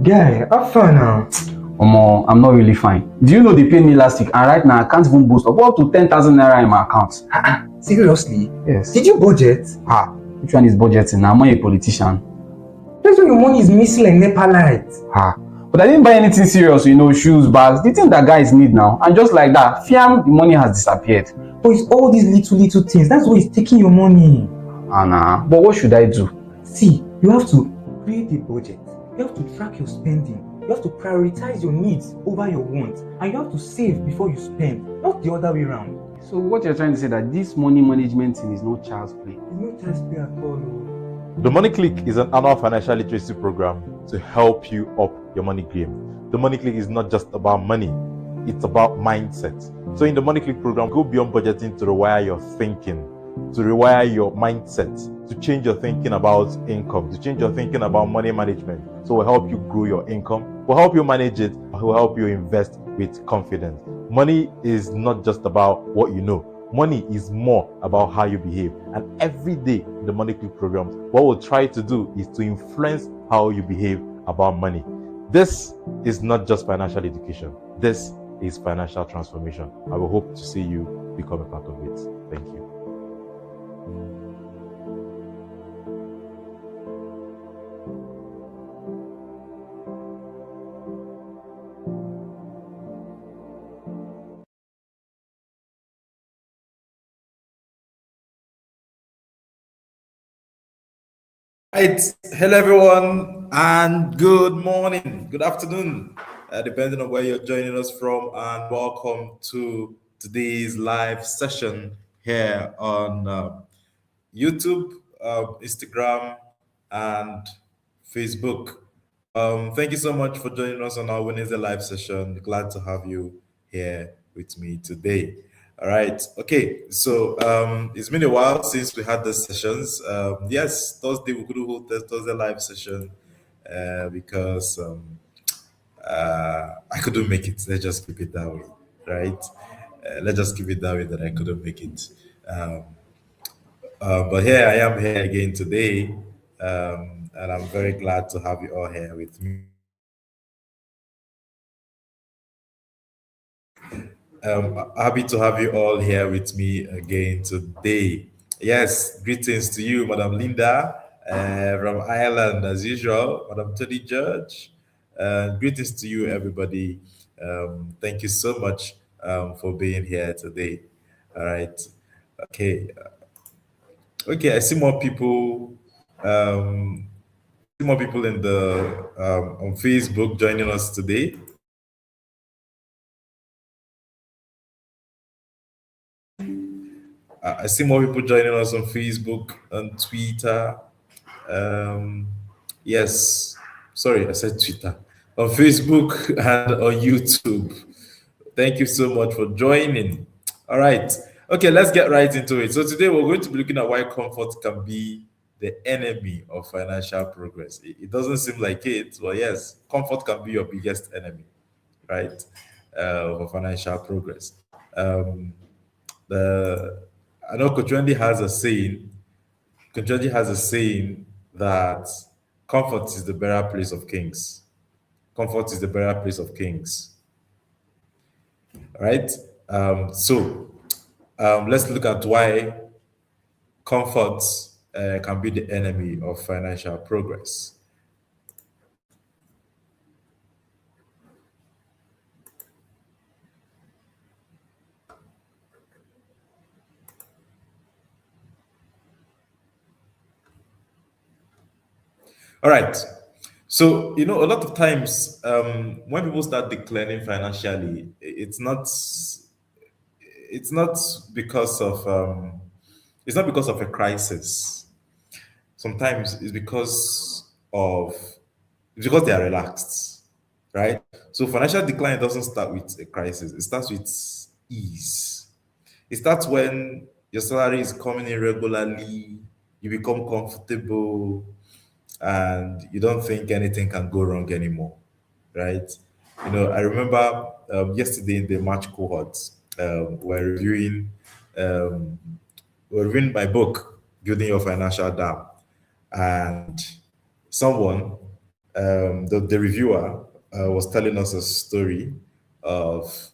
Guy, have fun now. Omo, I'm not really fine. Do you know they paid me last week and right now I can't even boast of up to 10,000 naira in my account? Seriously? Yes. Did you budget? Which one is budgeting? I'm not a politician. That's why your money is missing like NEPA light. But I didn't buy anything serious, shoes, bags, the thing that guys need now. And just like that, fiam, the money has disappeared. But it's all these little things. That's why it's taking your money. Nah. But what should I do? See, you have to create a budget. You have to track your spending. You have to prioritize your needs over your wants. And you have to save before you spend, not the other way around. So what you're trying to say that this money management thing is no child's play? It's no child's play at all. The Money Click is an annual financial literacy program to help you up your money game. The Money Click is not just about money, it's about mindset. So in the Money Click program, go beyond budgeting to rewire your thinking, to rewire your mindset, to change your thinking about income, to change your thinking about money management. So we'll help you grow your income, we'll help you manage it, we'll help you invest with confidence. Money is not just about what you know. Money is more about how you behave. And every day in the Money Click programs, what we'll try to do is to influence how you behave about money. This is not just financial education. This is financial transformation. I will hope to see you become a part of it. Thank you. Right, hello everyone, and good morning, good afternoon, depending on where you're joining us from, and welcome to today's live session here on YouTube, Instagram, and Facebook. Thank you so much for joining us on our Wednesday live session. Glad to have you here with me today. All right. Okay. So it's been a while since we had these sessions. Yes, Thursday we couldn't hold the Thursday live session because I couldn't make it. Let's just keep it that way, right? Let's just keep it that way that I couldn't make it. But here I am here again today, and I'm very glad to have you all here with me. Happy to have you all here with me again today. Yes, greetings to you, Madam Linda, from Ireland, as usual, Madam Tony George. Greetings to you, everybody. Thank you so much for being here today. All right. Okay. Okay, I see more people. See more people in the on Facebook joining us today. I see more people joining us on Facebook and Twitter. Yes, sorry, I said Twitter. On Facebook and on YouTube. Thank you so much for joining. All right. Okay, let's get right into it. So today we're going to be looking at why comfort can be the enemy of financial progress. It doesn't seem like it, but yes, comfort can be your biggest enemy, right? For financial progress. The I know Coach Wendy has a saying. Coach Wendy has a saying that comfort is the better place of kings. Comfort is the better place of kings. All right. Let's look at why comfort can be the enemy of financial progress. All right. So, a lot of times when people start declining financially, it's not because of a crisis. Sometimes it's because they are relaxed, right? So financial decline doesn't start with a crisis; it starts with ease. It starts when your salary is coming in regularly, you become comfortable, and you don't think anything can go wrong anymore, right? I remember yesterday in the March cohort, um, we're reviewing my book, Building Your Financial Dam, and someone the reviewer was telling us a story of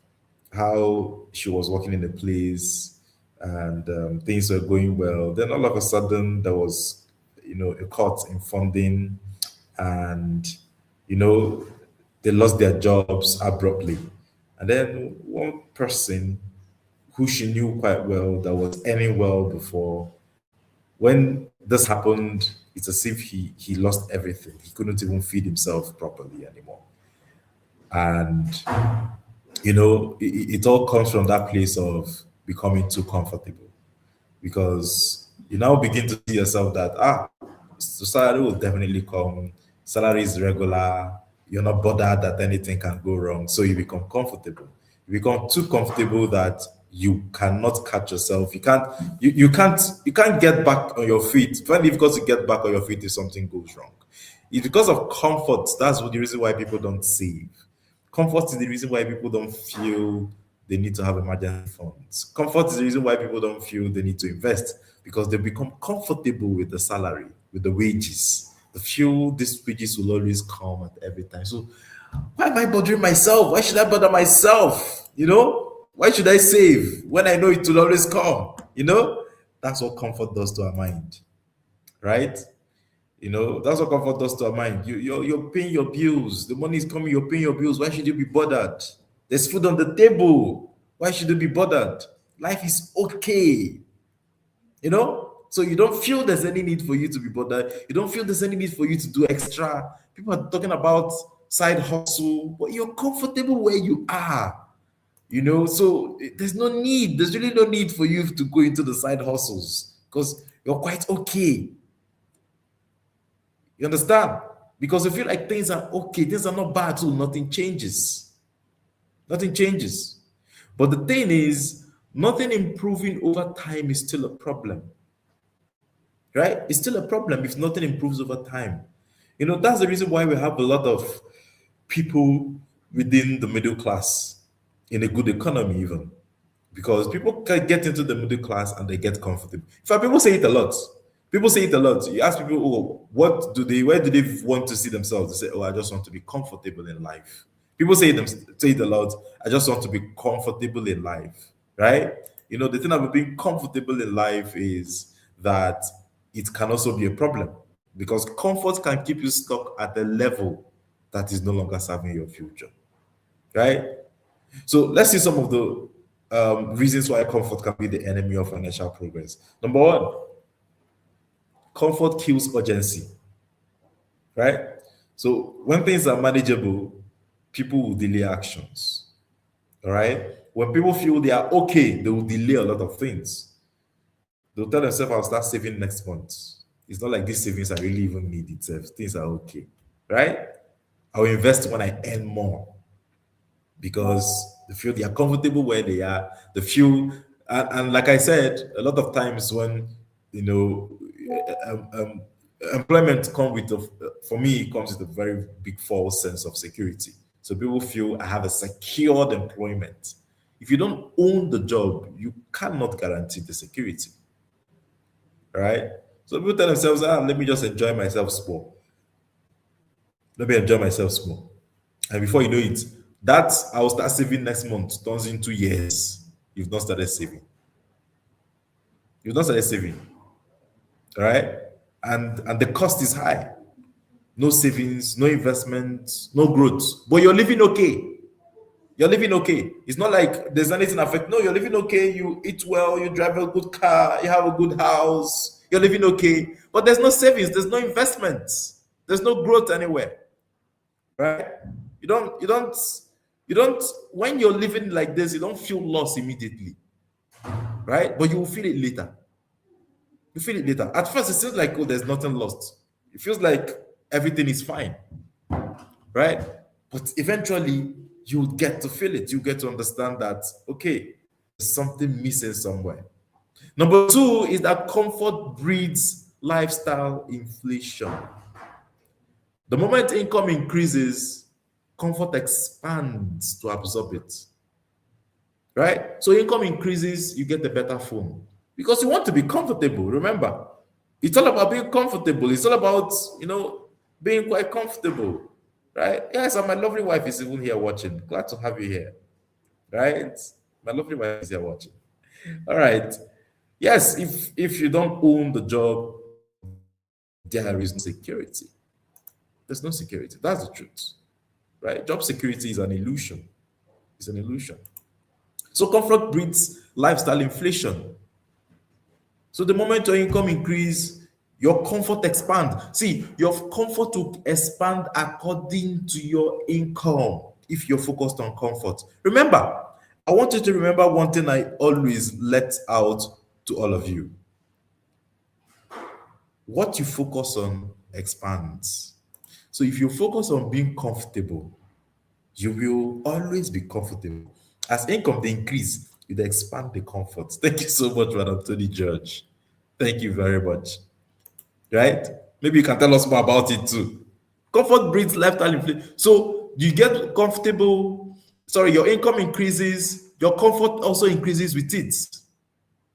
how she was working in a place and things were going well. Then all of a sudden there was, a cut in funding, and they lost their jobs abruptly. And then one person who she knew quite well that was earning well before, when this happened, it's as if he lost everything. He couldn't even feed himself properly anymore. And it all comes from that place of becoming too comfortable, because you now begin to see yourself that so salary will definitely come, salary is regular, you're not bothered that anything can go wrong, so you become comfortable. You become too comfortable that you cannot catch yourself. You can't get back on your feet. It's very difficult to get back on your feet if something goes wrong. It's because of comfort. That's the reason why people don't save. Comfort is the reason why people don't feel they need to have emergency funds. Comfort is the reason why people don't feel they need to invest, because they become comfortable with the salary, with the wages. They feel these wages will always come at every time. So why am I bothering myself? Why should I bother myself? Why should I save when I know it will always come? That's what comfort does to our mind, right? That's what comfort does to our mind. You're paying your bills. The money is coming. You're paying your bills. Why should you be bothered? There's food on the table. Why should you be bothered? Life is okay. So you don't feel there's any need for you to be bothered. You don't feel there's any need for you to do extra. People are talking about side hustle, but you're comfortable where you are. So there's really no need for you to go into the side hustles, because you're quite okay. You understand? Because you feel like things are okay, things are not bad, so nothing changes. Nothing changes. But the thing is, nothing improving over time is still a problem. Right? It's still a problem if nothing improves over time. That's the reason why we have a lot of people within the middle class in a good economy, even. Because people can get into the middle class and they get comfortable. In fact, people say it a lot. You ask people, where do they want to see themselves? They say, I just want to be comfortable in life. People say it a lot. I just want to be comfortable in life, right? The thing about being comfortable in life is that it can also be a problem, because comfort can keep you stuck at a level that is no longer serving your future, right? So let's see some of the reasons why comfort can be the enemy of financial progress. Number one, comfort kills urgency, right? So when things are manageable, people will delay actions, all right? When people feel they are okay, they will delay a lot of things. They'll tell themselves, I'll start saving next month. It's not like these savings I really even need itself. Things are okay, right? I'll invest when I earn more, because they feel they are comfortable where they are. They feel, and like I said, a lot of times when, employment for me, it comes with a very big false sense of security. So people feel I have a secured employment. If you don't own the job, you cannot guarantee the security, right? So people tell themselves, let me just enjoy myself small. Let me enjoy myself small. And before you know it, that I will start saving next month turns into years. You've not started saving. All right? And the cost is high. No savings, no investment, no growth. But you're living okay. It's not like there's anything affect. No, you're living okay. You eat well, you drive a good car, you have a good house, you're living okay. But there's no savings, there's no investment, there's no growth anywhere. Right? You don't, when you're living like this, you don't feel loss immediately. Right? But you will feel it later. At first, it seems like, there's nothing lost. It feels like everything is fine. Right? But eventually, you get to feel it. You get to understand that, okay, there's something missing somewhere. Number two is that comfort breeds lifestyle inflation. The moment income increases, comfort expands to absorb it. Right? So income increases, you get a better phone. Because you want to be comfortable. Remember, it's all about being comfortable. It's all about, being quite comfortable, right? Yes, and my lovely wife is even here watching. Glad to have you here, right? My lovely wife is here watching. All right. Yes, if you don't own the job, there is no security. There's no security. That's the truth, right? Job security is an illusion. It's an illusion. So comfort breeds lifestyle inflation. So the moment your income increase, your comfort expand. See, your comfort will expand according to your income if you're focused on comfort. Remember, I want you to remember one thing I always let out to all of you. What you focus on expands. So if you focus on being comfortable, you will always be comfortable. As income they increase, you expand the comfort. Thank you so much, Madam Tony George. Thank you very much. Right? Maybe you can tell us more about it too. Comfort breeds lifestyle inflation. So you get comfortable, your income increases, your comfort also increases with it.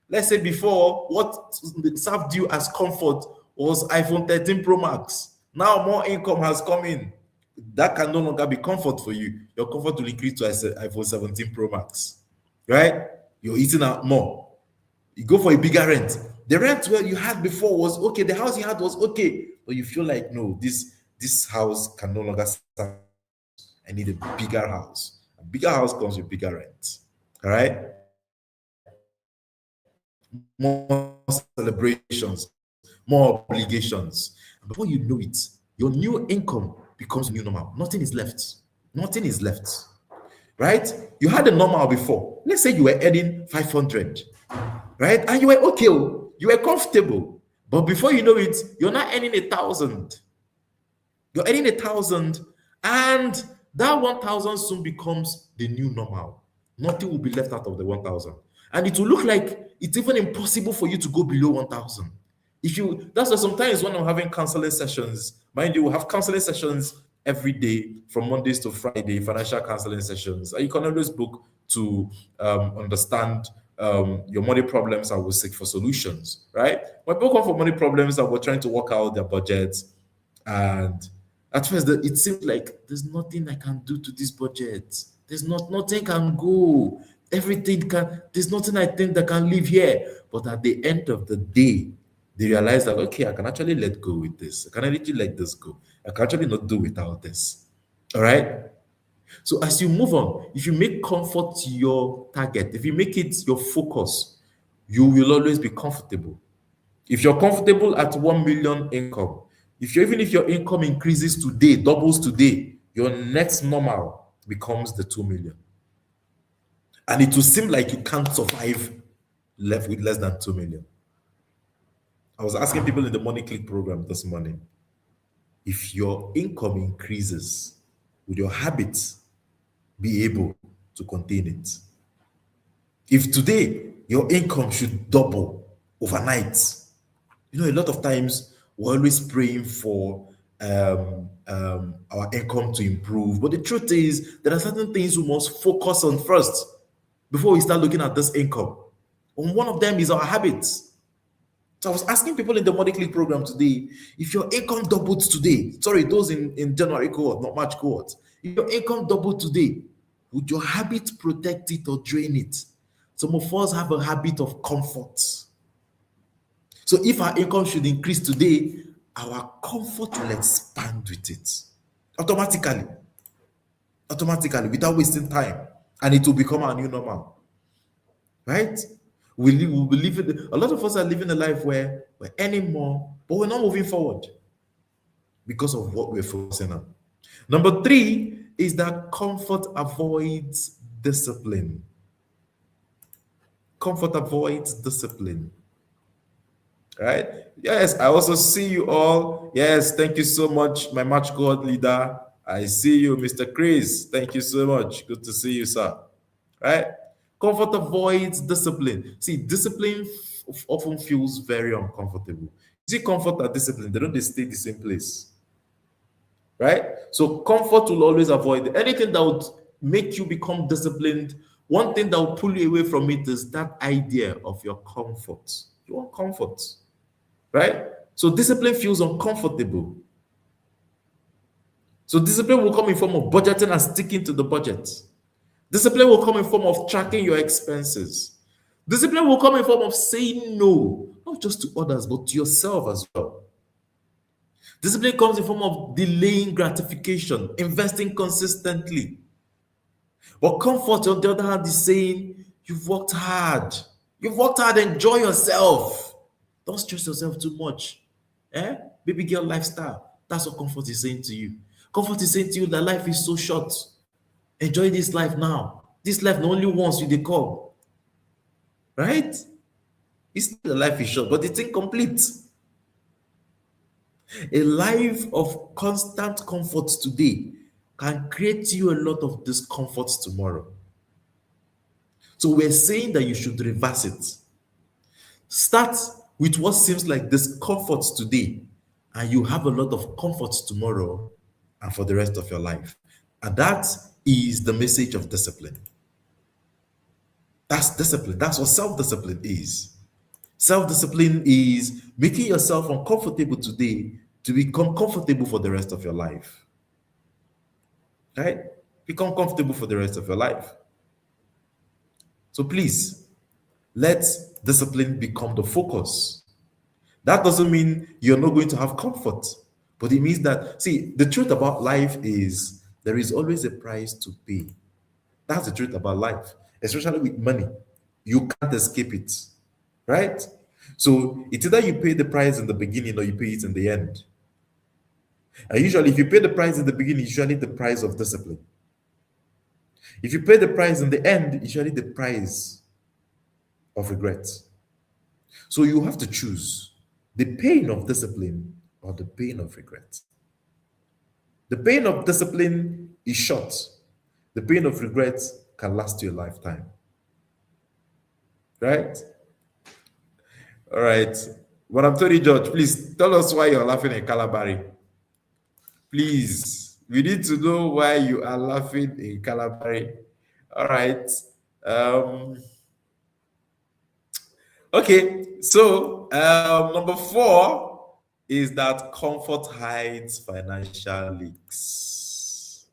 Let's say before, what served you as comfort was iPhone 13 Pro Max. Now more income has come in. That can no longer be comfort for you. Your comfort will increase to iPhone 17 Pro Max. Right? You're eating out more. You go for a bigger rent. The rent where you had before was okay. The house you had was okay. But you feel like, no, this house can no longer serve. I need a bigger house. A bigger house comes with bigger rent. All right? More celebrations, more obligations. Before you know it, your new income becomes new normal. Nothing is left. Nothing is left. Right? You had a normal before. Let's say you were earning 500, right? And you were okay. You were comfortable. But before you know it, you're not earning 1,000. You're earning 1,000, and that 1,000 soon becomes the new normal. Nothing will be left out of the 1,000. And it will look like it's even impossible for you to go below 1,000. That's why sometimes when I'm having counseling sessions, mind you, we'll have counseling sessions every day from Mondays to Friday, financial counseling sessions. And you can always book to understand your money problems and we'll seek for solutions, right? When people come for money problems and we're trying to work out their budgets, and at first it seems like there's nothing I can do to this budget. Nothing can go. There's nothing I think that can live here. But at the end of the day, they realize that, okay, I can actually let go with this. I can actually let this go. I can actually not do without this. All right? So as you move on, if you make comfort your target, if you make it your focus, you will always be comfortable. If you're comfortable at 1 million income, even if your income increases today, doubles today, your next normal becomes the 2 million. And it will seem like you can't survive left with less than 2 million. I was asking people in the Money Click program this morning, if your income increases, would your habits be able to contain it? If today your income should double overnight, a lot of times we're always praying for our income to improve. But the truth is, there are certain things we must focus on first before we start looking at this income. And one of them is our habits. So I was asking people in the Money Click program today, if your income doubled today, those in January cohort, not March cohort, if your income doubled today, would your habit protect it or drain it? Some of us have a habit of comfort. So if our income should increase today, our comfort will expand with it automatically, without wasting time, and it will become our new normal, right? A lot of us are living a life where we're earning more, but we're not moving forward because of what we're focusing on. Number 3 is that comfort avoids discipline. Comfort avoids discipline. Right? Yes, I also see you all. Yes, thank you so much, my March cohort leader. I see you, Mr. Chris. Thank you so much. Good to see you, sir. Right? Comfort avoids discipline. See, discipline often feels very uncomfortable. You see, comfort and discipline, they stay the same place. Right? So comfort will always avoid anything that would make you become disciplined. One thing that will pull you away from it is that idea of your comfort. You want comfort. Right? So discipline feels uncomfortable. So discipline will come in form of budgeting and sticking to the budget. Discipline will come in form of tracking your expenses. Discipline will come in form of saying no, not just to others, but to yourself as well. Discipline comes in form of delaying gratification, investing consistently. But comfort, on the other hand, is saying, you've worked hard. You've worked hard, enjoy yourself. Don't stress yourself too much. Baby girl lifestyle. That's what comfort is saying to you. Comfort is saying to you that life is so short. Enjoy this life now. This life not only once you dey come. Right? It's not the life is short, but it's incomplete. A life of constant comfort today can create you a lot of discomfort tomorrow. So we're saying that you should reverse it. Start with what seems like discomfort today, and you have a lot of comfort tomorrow and for the rest of your life. And that is the message of discipline. That's discipline. That's what self-discipline is. Self-discipline is making yourself uncomfortable today to become comfortable for the rest of your life. Right? Become comfortable for the rest of your life. So please, let discipline become the focus. That doesn't mean you're not going to have comfort, but it means that, see, the truth about life is there is always a price to pay. That's the truth about life, especially with money. You can't escape it, right? So it's either you pay the price in the beginning or you pay it in the end. And usually, if you pay the price in the beginning, usually the price of discipline. If you pay the price in the end, usually the price of regret. So you have to choose the pain of discipline or the pain of regret. The pain of discipline is short. The pain of regret can last you a lifetime. Right? All right. When I'm Tony George, please tell us why you're laughing in Calabari. Please, we need to know why you are laughing in Calabari. All right. Okay, so number 4 is that comfort hides financial leaks.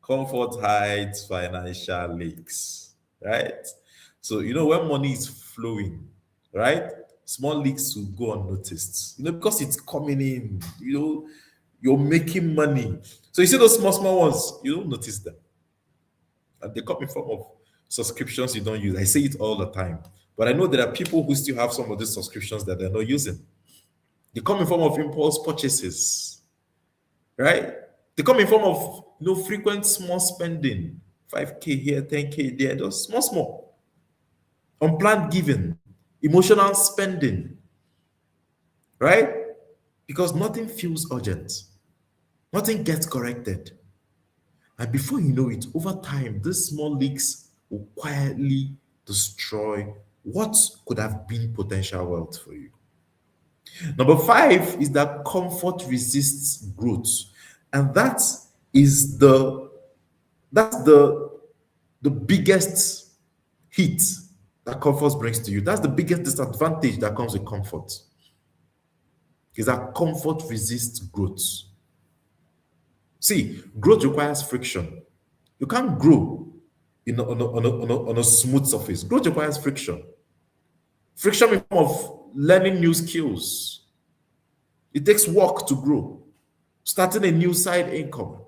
Comfort hides financial leaks, right? So, when money is flowing, right? Small leaks will go unnoticed, because it's coming in, you're making money. So you see those small ones, you don't notice them. And they come in form of subscriptions you don't use. I say it all the time. But I know there are people who still have some of these subscriptions that they're not using. They come in form of impulse purchases, right? They come in form of frequent small spending, 5K here, 10K there, just small. Unplanned giving, emotional spending, right? Because nothing feels urgent. Nothing gets corrected. And before you know it, over time, these small leaks will quietly destroy what could have been potential wealth for you. Number 5 is that comfort resists growth. And that is the biggest hit that comfort brings to you. That's the biggest disadvantage that comes with comfort. Is that comfort resists growth. See, growth requires friction. You can't grow on a smooth surface. Growth requires friction. Friction in form of learning new skills. It takes work to grow. Starting a new side income.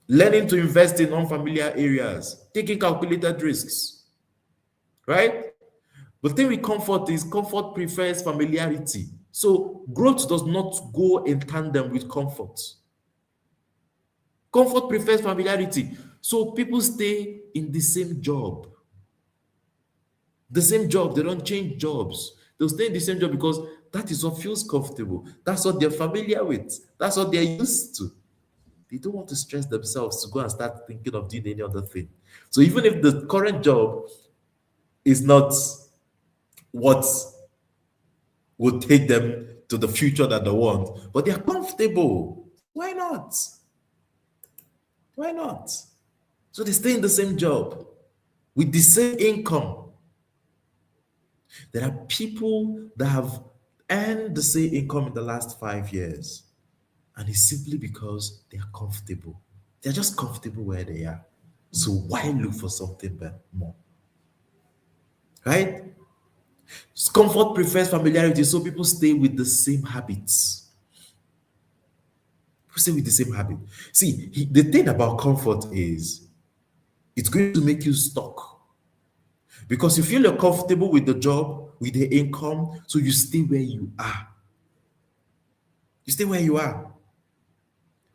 Learning to invest in unfamiliar areas. Taking calculated risks. Right? The thing with comfort is comfort prefers familiarity. So growth does not go in tandem with comfort. Comfort prefers familiarity. So people stay in the same job. The same job, they don't change jobs. They'll stay in the same job because that is what feels comfortable. That's what they're familiar with. That's what they're used to. They don't want to stress themselves to go and start thinking of doing any other thing. So even if the current job is not what will take them to the future that they want, but they are comfortable. Why not? Why not? So they stay in the same job with the same income. There are people that have earned the same income in the last 5 years, And it's simply because they are comfortable. They're just comfortable where they are. So why look for something more? Right? Comfort prefers familiarity, so people stay with the same habits. People stay with the same habit. See, the thing about comfort is it's going to make you stuck. Because you feel you're comfortable with the job, with the income, so you stay where you are. You stay where you are.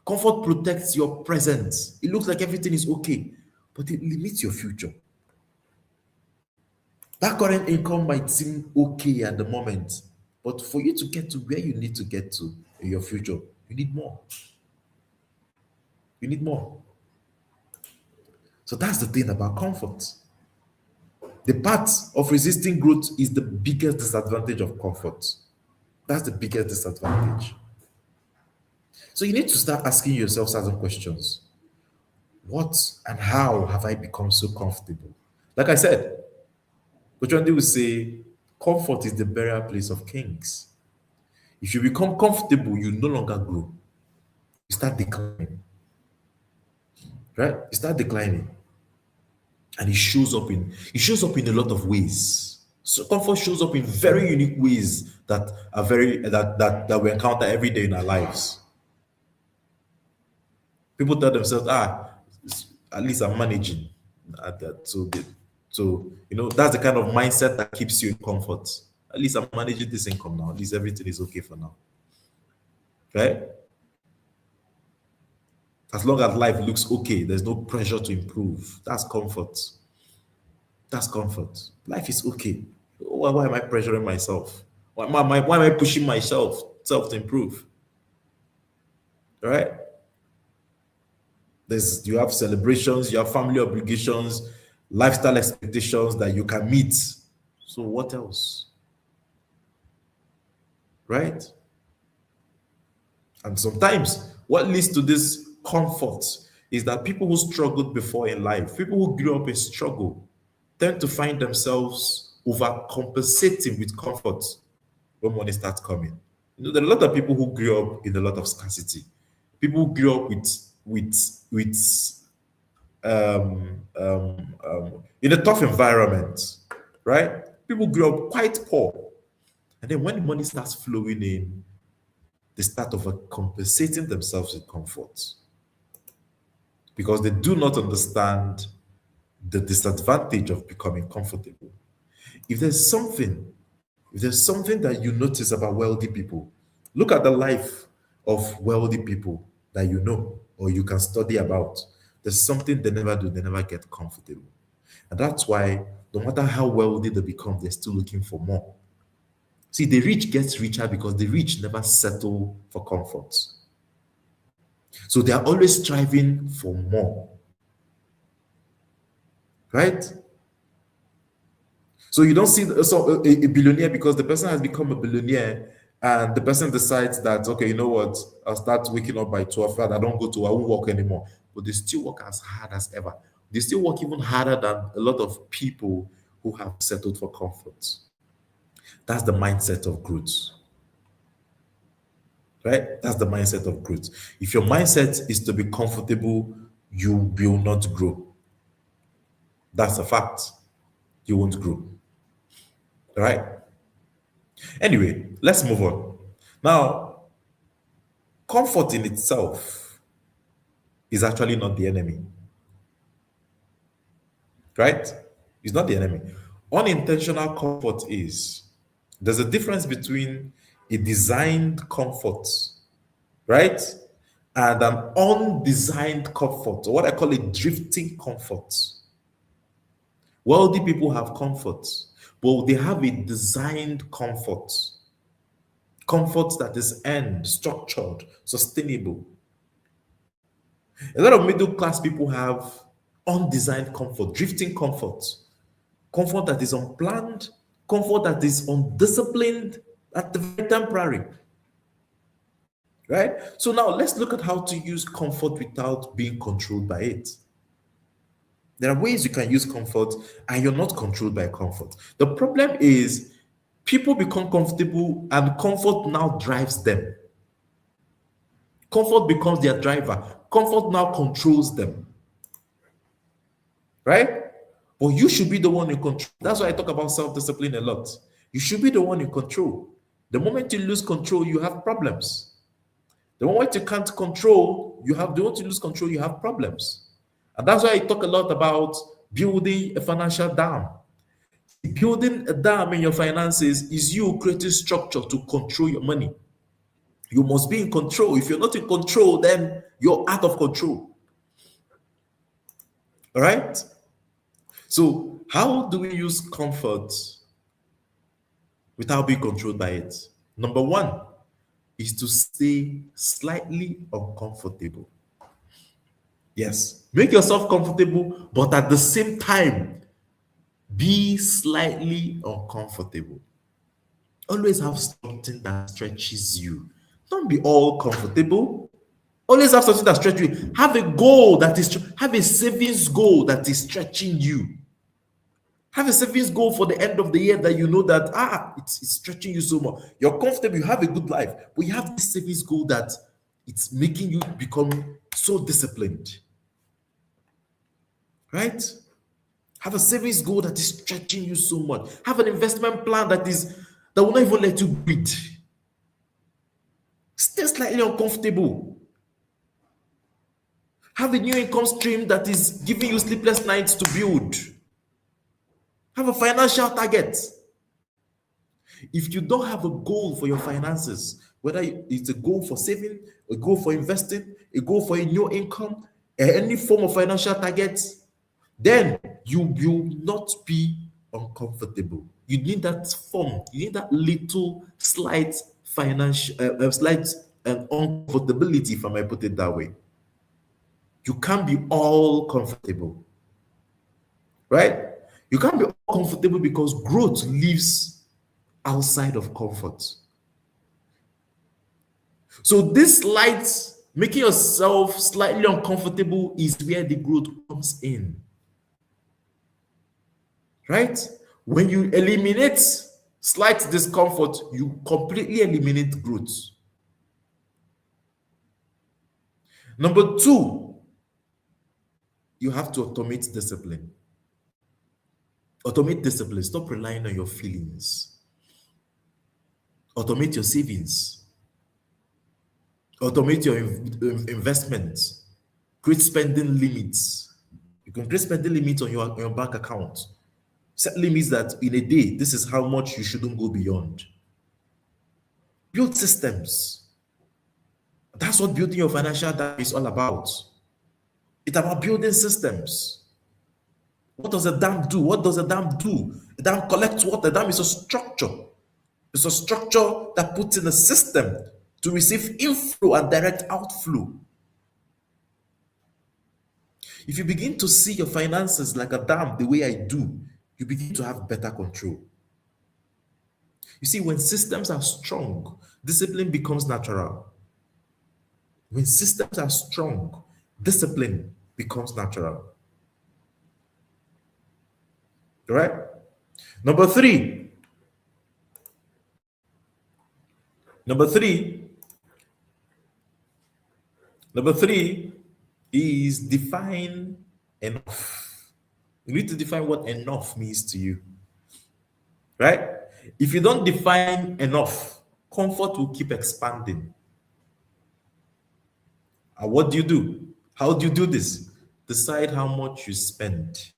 Comfort protects your present. It looks like everything is okay, but it limits your future. That current income might seem okay at the moment, but for you to get to where you need to get to in your future, you need more. You need more. So that's the thing about comfort. The part of resisting growth is the biggest disadvantage of comfort. That's the biggest disadvantage. So you need to start asking yourself certain questions. What and how have I become so comfortable? Like I said, Coach Andy will say, comfort is the burial place of kings. If you become comfortable, you no longer grow. You start declining. Right? You start declining. And it shows up in a lot of ways. So comfort shows up in very unique ways that are that we encounter every day in our lives. People tell themselves, at least I'm managing at that. So that's the kind of mindset that keeps you in comfort. At least I'm managing this income now. At least everything is okay for now. Right? As long as life looks okay, there's no pressure to improve. That's comfort. That's comfort. Life is okay. Why am I pressuring myself? Why am I pushing myself to improve? All right? You have celebrations, you have family obligations, lifestyle expectations that you can meet. So what else? Right? And sometimes what leads to this comfort is that people who struggled before in life, people who grew up in struggle, tend to find themselves overcompensating with comfort when money starts coming. There are a lot of people who grew up in a lot of scarcity. People who grew up in a tough environment, right? People grew up quite poor. And then when the money starts flowing in, they start overcompensating themselves with comfort. Because they do not understand the disadvantage of becoming comfortable. If there's something that you notice about wealthy people, look at the life of wealthy people that you know or you can study about. There's something they never do, they never get comfortable. And that's why no matter how wealthy they become, they're still looking for more. See, the rich gets richer because the rich never settle for comfort. So they are always striving for more. Right? So you don't see a billionaire because the person has become a billionaire and the person decides that, okay, you know what, I'll start waking up by 12, and I won't work anymore. But they still work as hard as ever. They still work even harder than a lot of people who have settled for comfort. That's the mindset of growth. Right? That's the mindset of growth. If your mindset is to be comfortable, you will not grow. That's a fact. You won't grow. All right? Anyway, let's move on. Now, comfort in itself is actually not the enemy. Right? It's not the enemy. Unintentional comfort is. There's a difference between a designed comfort, right? And an undesigned comfort, or what I call a drifting comfort. Wealthy people have comfort, but they have a designed comfort. Comfort that is structured, sustainable. A lot of middle class people have undesigned comfort, drifting comfort. Comfort that is unplanned, comfort that is undisciplined, at the very temporary. Right? So now let's look at how to use comfort without being controlled by it. There are ways you can use comfort and you're not controlled by comfort. The problem is people become comfortable and comfort now drives them. Comfort becomes their driver. Comfort now controls them. Right? But you should be the one in control. That's why I talk about self-discipline a lot. You should be the one in control. The moment you lose control, you have problems. The moment you can't control, the moment you lose control, you have problems. And that's why I talk a lot about building a financial dam. Building a dam in your finances is you creating structure to control your money. You must be in control. If you're not in control, then you're out of control. All right? So, how do we use comfort without being controlled by it? Number one is to stay slightly uncomfortable. Yes, make yourself comfortable, but at the same time, be slightly uncomfortable. Always have something that stretches you. Don't be all comfortable. Always have something that stretches you. Have a goal have a savings goal that is stretching you. Have a savings goal for the end of the year that you know that it's stretching you so much. You're comfortable, you have a good life, but you have this savings goal that it's making you become so disciplined. Right? Have a savings goal that is stretching you so much. Have an investment plan that will not even let you breathe. Stay slightly uncomfortable. Have a new income stream that is giving you sleepless nights to build. Have a financial target. If you don't have a goal for your finances, whether it's a goal for saving, a goal for investing, a goal for a new income, any form of financial target, then you will not be uncomfortable. You need that form. You need that little slight financial, slight uncomfortability, if I may put it that way. You can't be all comfortable, right? You can't be all comfortable because growth lives outside of comfort. So this making yourself slightly uncomfortable is where the growth comes in. Right? When you eliminate slight discomfort, you completely eliminate growth. Number two, you have to automate discipline. Automate discipline. Stop relying on your feelings. Automate your savings. Automate your investments. Create spending limits. You can create spending limits on your bank account. Set limits that in a day, this is how much you shouldn't go beyond. Build systems. That's what building your financial dam is all about. It's about building systems. What does a dam do? What does a dam do? A dam collects water. A dam is a structure. It's a structure that puts in a system to receive inflow and direct outflow. If you begin to see your finances like a dam the way I do, you begin to have better control. You see, when systems are strong, discipline becomes natural. When systems are strong, discipline becomes natural. All right? Number three is define enough. You need to define what enough means to you. Right? If you don't define enough, comfort will keep expanding. And what do you do? How do you do this? Decide how much you spend.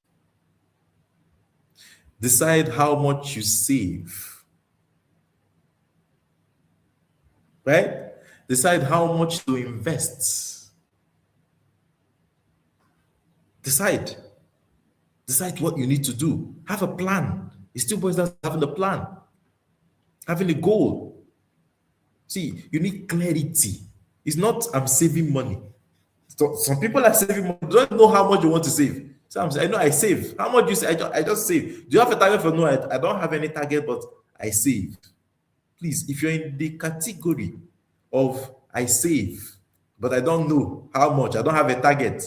Decide how much you save. Right? Decide how much to invest. Decide what you need to do. Have a plan. It still boils down to having a plan, having a goal. See, you need clarity. It's not I'm saving money. So some people are saving money, don't know how much you want to save. So I know I save. How much do you say? I just save. Do you have a target for no? I don't have any target, but I save. Please, if you're in the category of I save, but I don't know how much, I don't have a target,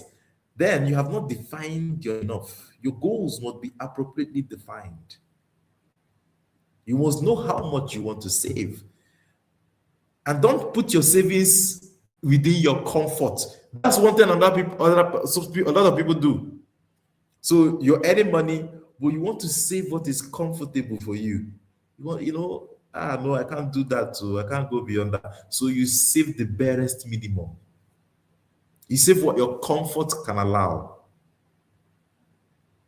then you have not defined your enough. Your goals must be appropriately defined. You must know how much you want to save. And don't put your savings within your comfort. That's one thing a lot of people do. So you're earning money, but you want to save what is comfortable for you. You want, no, I can't do that too. I can't go beyond that. So you save the barest minimum. You save what your comfort can allow.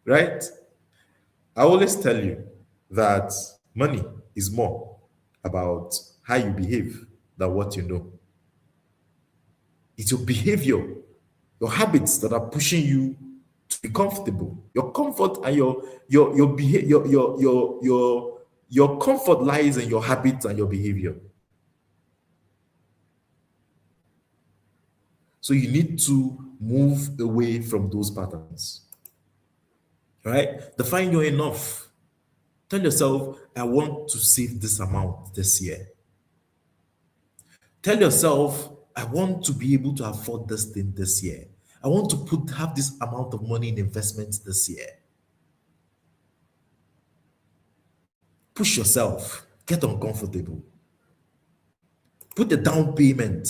Right? I always tell you that money is more about how you behave than what you know. It's your behavior, your habits that are pushing you to be comfortable. Your comfort and your behavior, your comfort lies in your habits and your behavior. So you need to move away from those patterns. Right? Define your enough. Tell yourself, I want to save this amount this year. Tell yourself, I want to be able to afford this thing this year. I want to have this amount of money in investments this year. Push yourself. Get uncomfortable. Put the down payment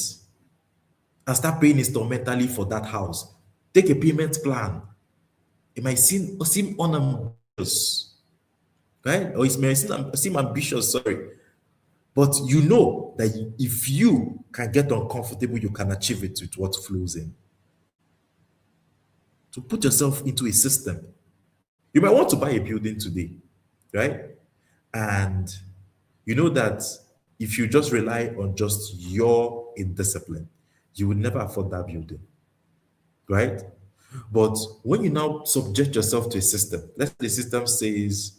and start paying instrumentally for that house. Take a payment plan. It might seem unambitious, right? Or it may seem ambitious, sorry. But you know that if you can get uncomfortable, you can achieve it with what flows in. So put yourself into a system. You might want to buy a building today, right? And you know that if you just rely on just your indiscipline, you will never afford that building, right? But when you now subject yourself to a system, let's say the system says,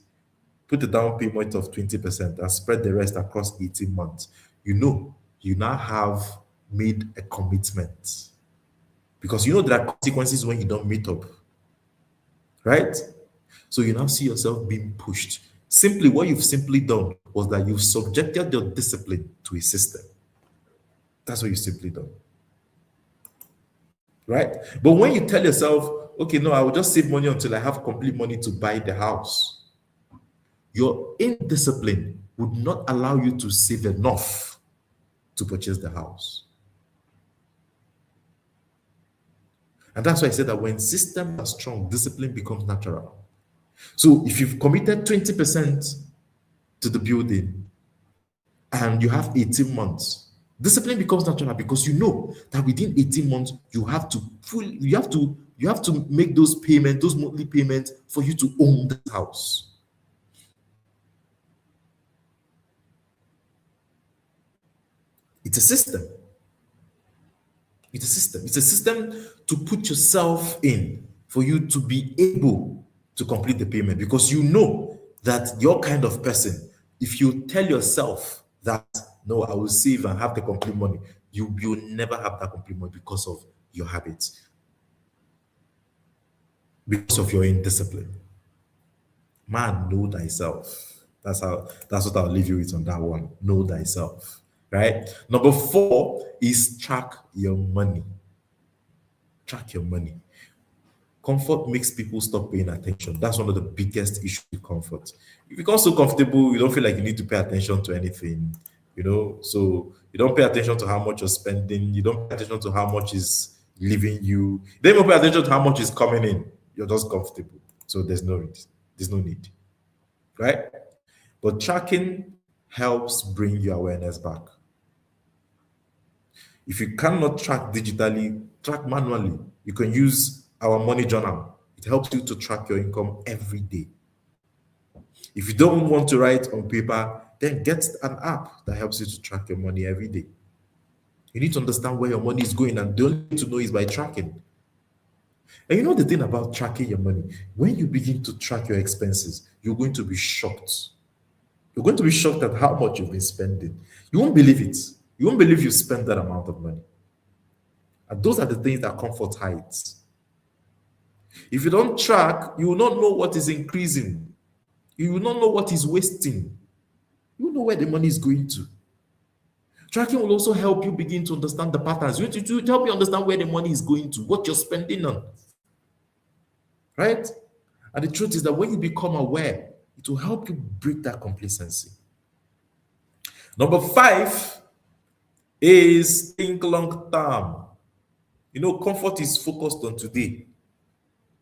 put a down payment of 20% and spread the rest across 18 months. You know, you now have made a commitment. Because you know there are consequences when you don't meet up. Right? So you now see yourself being pushed. Simply, what you've simply done was that you've subjected your discipline to a system. That's what you've simply done. Right? But when you tell yourself, okay, no, I will just save money until I have complete money to buy the house, your indiscipline would not allow you to save enough to purchase the house. And that's why I said that when systems are strong, discipline becomes natural. So if you've committed 20% to the building and you have 18 months, discipline becomes natural because you know that within 18 months you have to make those payments, those monthly payments for you to own the house. It's a system. It's a system. It's a system to put yourself in for you to be able to complete the payment, because you know that you're kind of person. If you tell yourself that, no, I will save and have the complete money, you'll never have that complete money because of your habits, because of your indiscipline. Man, know thyself. That's what I'll leave you with on that one. Know thyself. Right? Number 4 is track your money. Track your money. Comfort makes people stop paying attention. That's one of the biggest issues with comfort. You become so comfortable, you don't feel like you need to pay attention to anything, so you don't pay attention to how much you're spending, you don't pay attention to how much is leaving you, you don't even pay attention to how much is coming in. You're just comfortable. So there's no need. Right? But tracking helps bring your awareness back. If you cannot track digitally, track manually. You can use our money journal. It helps you to track your income every day. If you don't want to write on paper, then get an app that helps you to track your money every day. You need to understand where your money is going, and the only way to know is by tracking. And you know the thing about tracking your money, when you begin to track your expenses, you're going to be shocked. You're going to be shocked at how much you've been spending. You won't believe it. You won't believe you spent that amount of money. And those are the things that comfort hides. If you don't track, you will not know what is increasing. You will not know what is wasting. You will know where the money is going to. Tracking will also help you begin to understand the patterns. It will help you understand where the money is going to, what you're spending on. Right? And the truth is that when you become aware, it will help you break that complacency. Number 5 is think long term. You know, comfort is focused on today,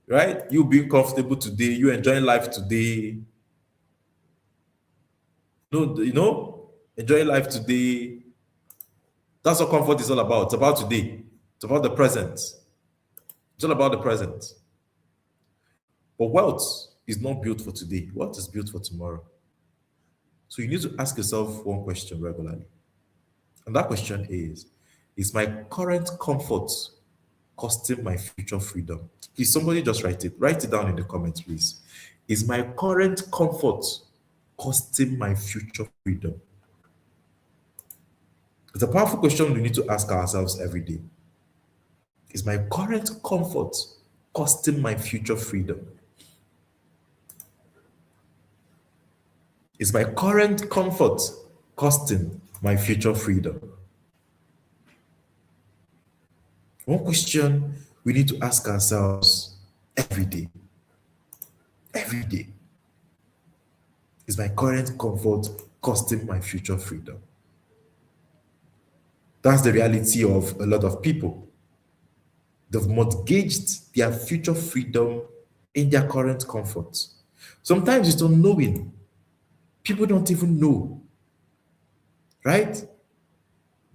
right? You being comfortable today, you enjoying life today. No, you know, enjoying life today. That's what comfort is all about. It's about today. It's about the present. It's all about the present. But wealth is not built for today. Wealth is built for tomorrow. So you need to ask yourself one question regularly. And that question is my current comfort costing my future freedom? Please, somebody just write it. Write it down in the comments, please. Is my current comfort costing my future freedom? It's a powerful question we need to ask ourselves every day. Is my current comfort costing my future freedom? Is my current comfort costing my future freedom? One question we need to ask ourselves every day. Every day. Is my current comfort costing my future freedom? That's the reality of a lot of people. They've mortgaged their future freedom in their current comfort. Sometimes it's unknowing. People don't even know. Right?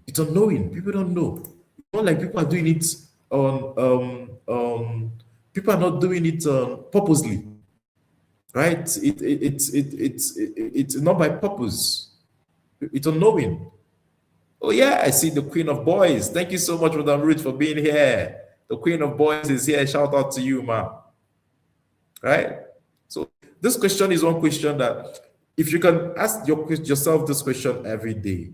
It's unknowing. People don't know. It's not like people are doing it people are not doing it purposely. Right? It's not by purpose. It's unknowing. Oh yeah, I see the Queen of Boys. Thank you so much, Madam Ruth, for being here. The Queen of Boys is here. Shout out to you, ma. Right? So this question is one question that if you can ask yourself this question every day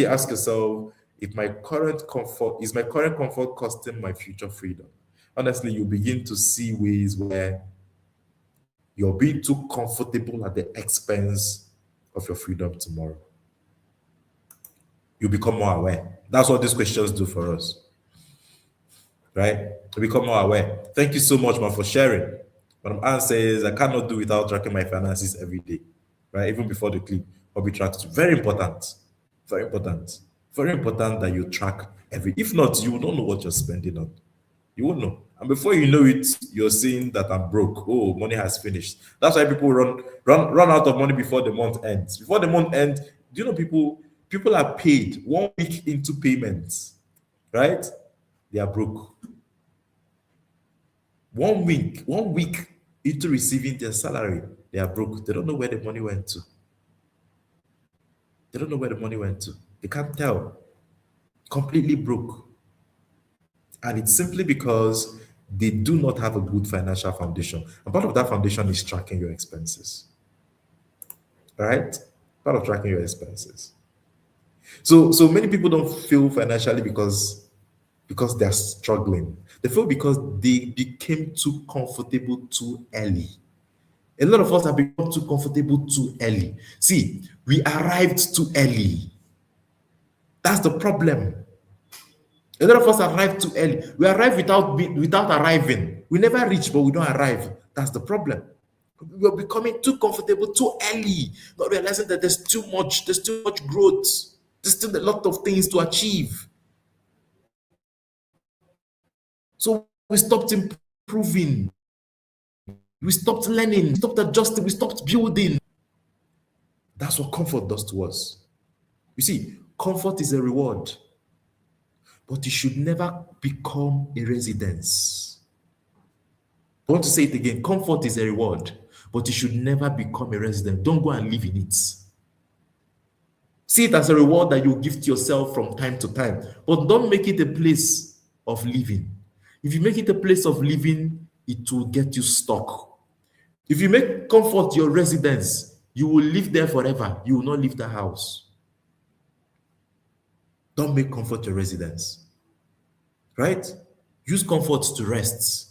ask yourself, is my current comfort costing my future freedom? Honestly, you begin to see ways where you're being too comfortable at the expense of your freedom tomorrow. You become more aware. That's what these questions do for us. Right? You become more aware. Thank you so much, man, for sharing. Madam Anne says, I cannot do without tracking my finances every day. Right? Even before the clip, hobby tracks. Very important. Very important. Very important that you track if not, you will not know what you're spending on. You won't know. And before you know it, you're seeing that I'm broke. Oh, money has finished. That's why people run out of money before the month ends. Before the month ends, do you know people are paid 1 week into payments, right? They are broke. 1 week into receiving their salary, they are broke. They don't know where the money went to. They don't know where the money went to. They can't tell. Completely broke. And it's simply because they do not have a good financial foundation. And part of that foundation is tracking your expenses. Right? Part of tracking your expenses. So many people don't feel financially because they're struggling. They feel because they became too comfortable too early. A lot of us have become too comfortable too early. See, we arrived too early. That's the problem. A lot of us arrived too early. We arrive without arriving. We never reach, but we don't arrive. That's the problem. We're becoming too comfortable too early, not realizing that there's too much growth. There's still a lot of things to achieve. So we stopped improving. We stopped learning. We stopped adjusting. We stopped building. That's what comfort does to us. You see, comfort is a reward, but it should never become a residence. I want to say it again. Comfort is a reward, but it should never become a residence. Don't go and live in it. See it as a reward that you give to yourself from time to time, but don't make it a place of living. If you make it a place of living, it will get you stuck. If you make comfort your residence, you will live there forever. You will not leave the house. Don't make comfort your residence. Right? Use comfort to rest.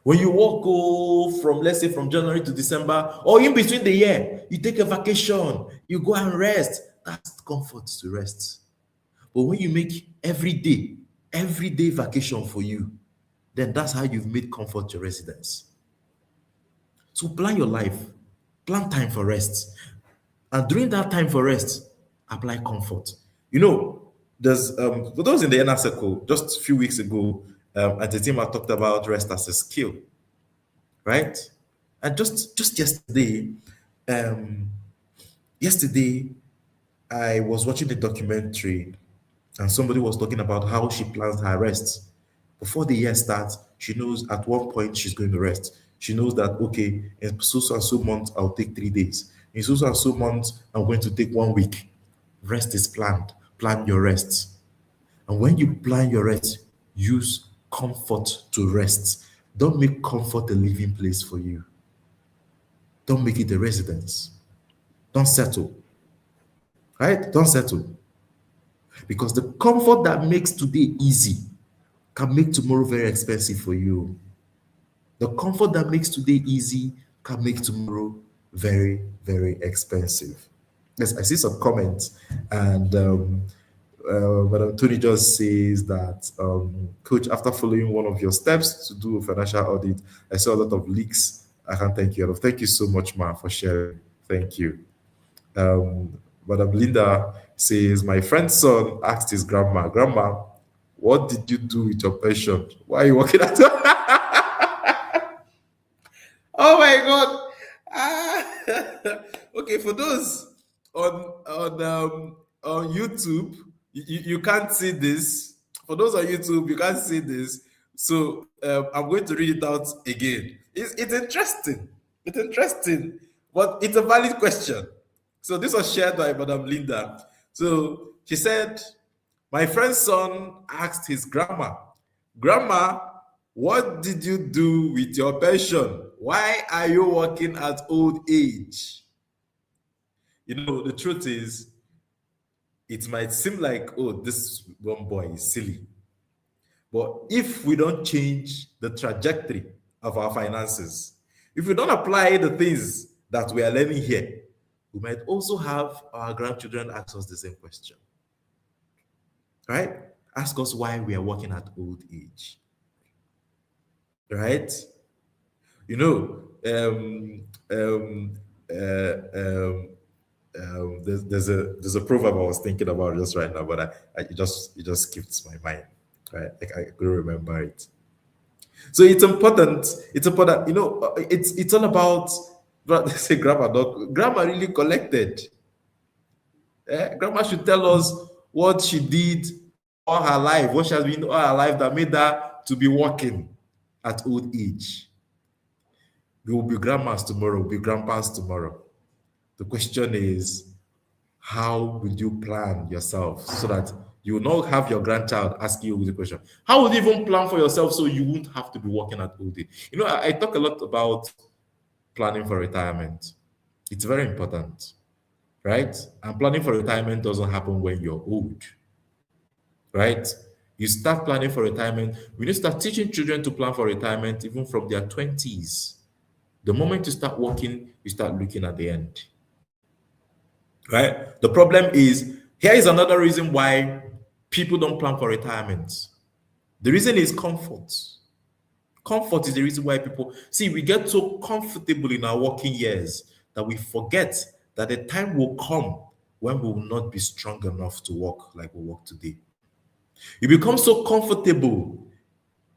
When you walk from, let's say, from January to December, or in between the year, you take a vacation, you go and rest. That's comfort to rest. But when you make everyday vacation for you, then that's how you've made comfort your residence. So plan your life, plan time for rest. And during that time for rest, apply comfort. You know, there's for those in the inner circle, just a few weeks ago, at the team I talked about rest as a skill, right? And just yesterday, um, yesterday I was watching a documentary and somebody was talking about how she plans her rest. Before the year starts, she knows at one point she's going to rest. She knows that, okay, in so and so month, I'll take 3 days. In so and so month, I'm going to take 1 week. Rest is planned. Plan your rest. And when you plan your rest, use comfort to rest. Don't make comfort a living place for you. Don't make it a residence. Don't settle. Right? Don't settle. Because the comfort that makes today easy can make tomorrow very expensive for you. The comfort that makes today easy can make tomorrow very, very expensive. Yes, I see some comments, and Madam Tony just says that, Coach, after following one of your steps to do a financial audit, I saw a lot of leaks. I can't thank you enough. Thank you so much, Ma, for sharing. Thank you. Madam Linda says, my friend's son asked his Grandma, what did you do with your pension? Why are you working at Oh my God. Okay, for those on YouTube, you can't see this. For those on YouTube, you can't see this. So I'm going to read it out again. It's interesting. It's interesting, but it's a valid question. So this was shared by Madam Linda. So she said, my friend's son asked his Grandma, what did you do with your pension? Why are you working at old age? You know, the truth is, it might seem like, oh, this one boy is silly. But if we don't change the trajectory of our finances, if we don't apply the things that we are learning here, we might also have our grandchildren ask us the same question. Right? Ask us why we are working at old age. Right? You know, there's a proverb I was thinking about just right now, but it just skipped my mind. Right? I couldn't remember it. So it's important. It's important. You know, it's all about. They say grandma really collected. Grandma should tell us what she did all her life, what she has been all her life that made her to be working at old age. We will be grandmas tomorrow, we'll be grandpas tomorrow. The question is, how will you plan yourself so that you will not have your grandchild asking you the question? How would you even plan for yourself so you won't have to be working at old age? You know, I talk a lot about planning for retirement. It's very important, right? And planning for retirement doesn't happen when you're old, right? You start planning for retirement. We need to start teaching children to plan for retirement even from their 20s. The moment you start working, you start looking at the end, right? The problem is, here is another reason why people don't plan for retirement. The reason is comfort. Comfort is the reason why people, see, we get so comfortable in our working years that we forget that the time will come when we will not be strong enough to work like we work today. You become so comfortable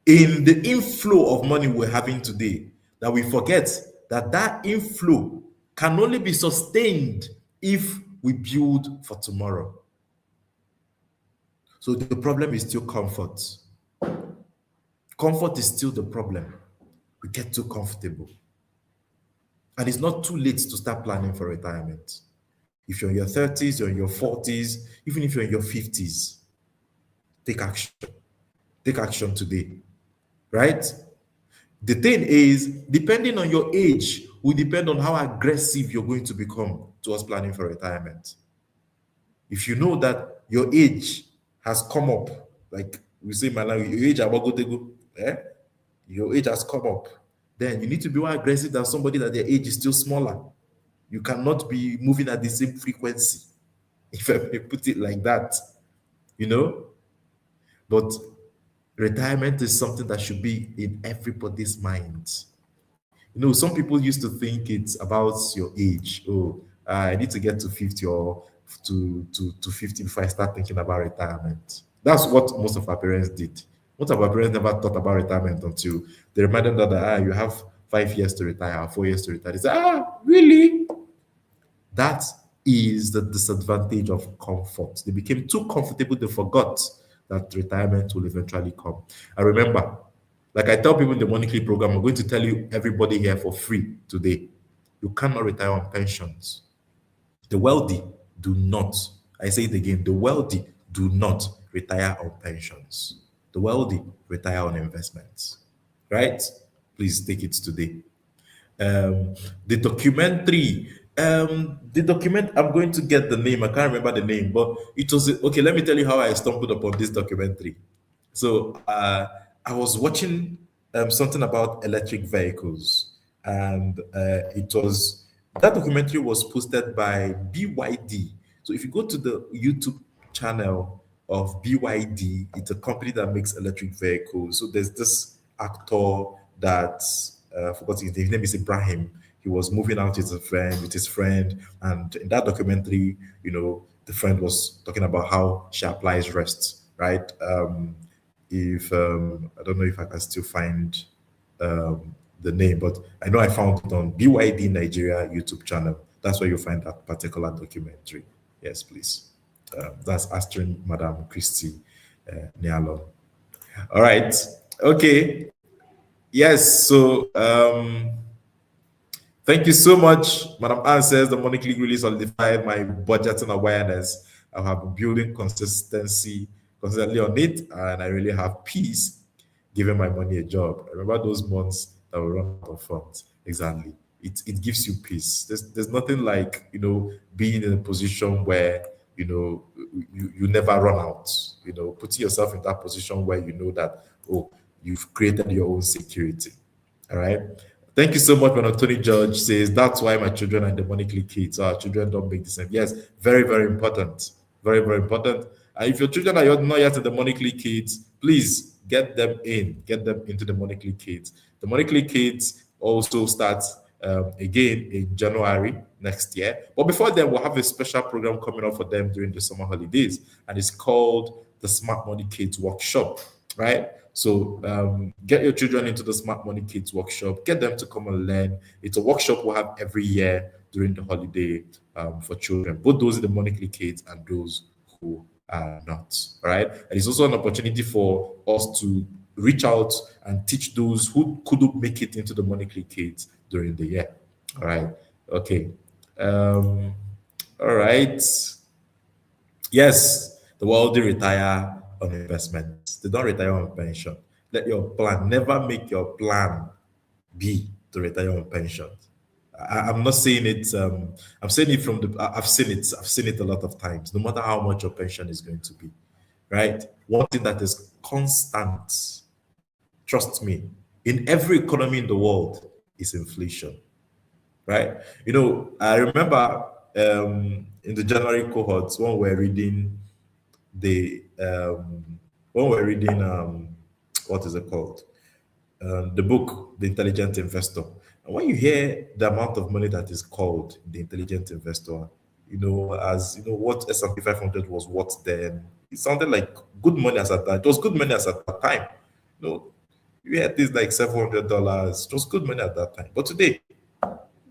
in the inflow of money we're having today that we forget that inflow can only be sustained if we build for tomorrow. So the problem is still comfort. Comfort is still the problem. We get too comfortable. And it's not too late to start planning for retirement. If you're in your 30s, you're in your 40s, even if you're in your 50s, take action. Take action today, right? The thing is, depending on your age, will depend on how aggressive you're going to become towards planning for retirement. If you know that your age has come up, like we say, man, your age your age has come up, then you need to be more aggressive than somebody that their age is still smaller. You cannot be moving at the same frequency, if I may put it like that, you know. But retirement is something that should be in everybody's mind. You know, some people used to think it's about your age. Oh, I need to get to 50 or to 50 before I start thinking about retirement. That's what most of our parents did. Most of our parents never thought about retirement until they reminded them that you have 5 years to retire, or 4 years to retire. They say, really? That is the disadvantage of comfort. They became too comfortable, they forgot that retirement will eventually come. I remember, like I tell people in the Money Click program, I'm going to tell you everybody here for free today. You cannot retire on pensions. The wealthy do not, I say it again, the wealthy do not retire on pensions. The wealthy retire on investments, right? Please take it today. The documentary, I'm going to get the name. I can't remember the name, but it was okay. Let me tell you how I stumbled upon this documentary. So I was watching something about electric vehicles, and that documentary was posted by BYD. So if you go to the YouTube channel of BYD, it's a company that makes electric vehicles. So there's this actor that I forgot his name. His name is Ibrahim. He was moving out with his friend, and in that documentary, the friend was talking about how she applies rest, right? If I don't know if I can still find the name, but I know I found it on BYD Nigeria YouTube channel. That's where you'll find that particular documentary. Yes, please. That's Astrid Madam Christie Nialon. All right. Okay. Yes. So thank you so much. Madam Ann says the Money Click really solidified my budgeting awareness. I have been building consistently on it, and I really have peace giving my money a job. I remember those months that we run out of funds. Exactly. It gives you peace. There's nothing like being in a position where you never run out. Putting yourself in that position where you know that you've created your own security. All right. Thank you so much, when Tony George says that's why my children are in the Money Click kids, so our children don't make the same. Yes, very, very important. Very, very important. And if your children are not yet in the Money Click kids, please get them into the Money Click kids. The Money Click kids also starts again in January next year. But before then, we'll have a special program coming up for them during the summer holidays, and it's called the Smart Money Kids Workshop, right? So get your children into the Smart Money Kids Workshop, get them to come and learn. It's a workshop we'll have every year during the holiday for children, both those in the Money Click kids and those who are not, all right? And it's also an opportunity for us to reach out and teach those who couldn't make it into the Money Click kids during the year, all right? Okay. All right. Yes, the wealthy retire on investments. They don't retire on pension. Let your plan, never make your plan be to retire on pension. I'm not saying it, I'm saying it I've seen it a lot of times, no matter how much your pension is going to be, right? One thing that is constant, trust me, in every economy in the world is inflation, right? I remember in the January cohorts when we're reading what is it called? The book, The Intelligent Investor. And when you hear the amount of money that is called The Intelligent Investor, what S&P 500 was worth then, it sounded like good money as at that. It was good money as at that time. You had things like $700. It was good money at that time. But today,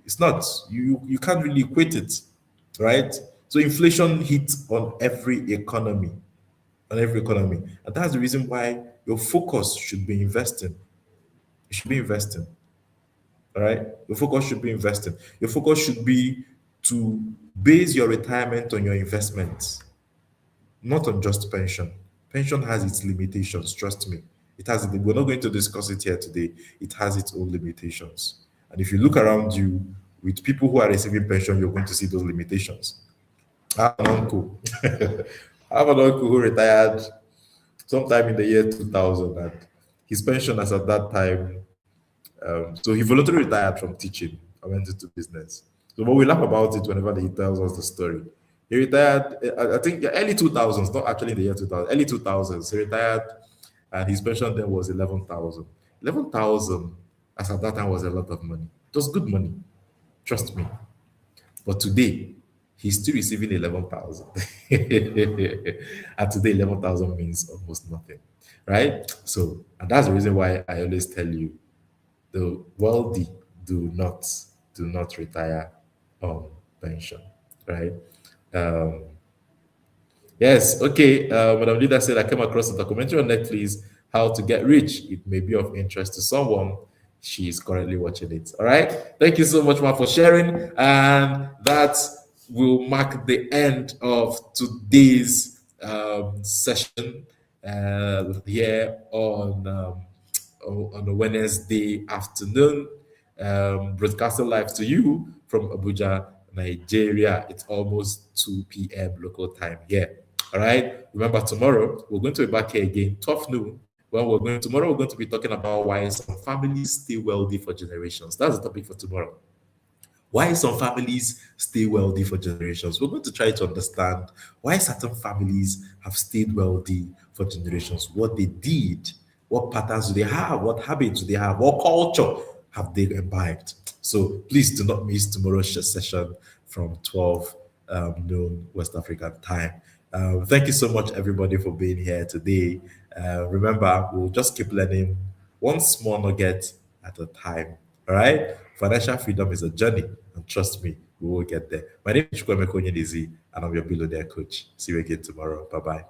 it's not. You can't really equate it, right? So inflation hits on every economy. And that's the reason why your focus should be investing. You should be investing. All right? Your focus should be investing. Your focus should be to base your retirement on your investments, not on just pension. Pension has its limitations, trust me. We're not going to discuss it here today. It has its own limitations. And if you look around you with people who are receiving pension, you're going to see those limitations. I have an uncle. I have an uncle who retired sometime in the year 2000, and his pension as at that time, so he voluntarily retired from teaching. I went into business. So but we laugh about it whenever he tells us the story. He retired, I think early 2000s, not actually in the year 2000, early 2000s. He retired, and his pension then was 11,000. 11,000 as at that time was a lot of money. It was good money, trust me. But today, he's still receiving 11,000. And today, 11,000 means almost nothing, right? So, and that's the reason why I always tell you the wealthy do not retire on pension, right? Um, Yes, okay. Madam Leader said I came across a documentary on Netflix, How to Get Rich. It may be of interest to someone. She is currently watching it. All right. Thank you so much, ma, for sharing. And that will mark the end of today's session here on a Wednesday afternoon, broadcasting live to you from Abuja, Nigeria. It's almost 2 p.m. local time here. All right. Remember, tomorrow we're going to be back here again, 12 noon. Well, tomorrow we're going to be talking about why some families stay wealthy for generations. That's the topic for tomorrow. Why some families stay wealthy for generations. We're going to try to understand why certain families have stayed wealthy for generations, what they did, what patterns do they have, what habits do they have, what culture have they imbibed. So please do not miss tomorrow's session from 12 noon West African time. Thank you so much, everybody, for being here today. Remember, we'll just keep learning one small nugget at a time. All right? Financial freedom is a journey, and trust me, we will get there. My name is Chukwemeko Nyedizi, and I'm your billionaire coach. See you again tomorrow. Bye bye.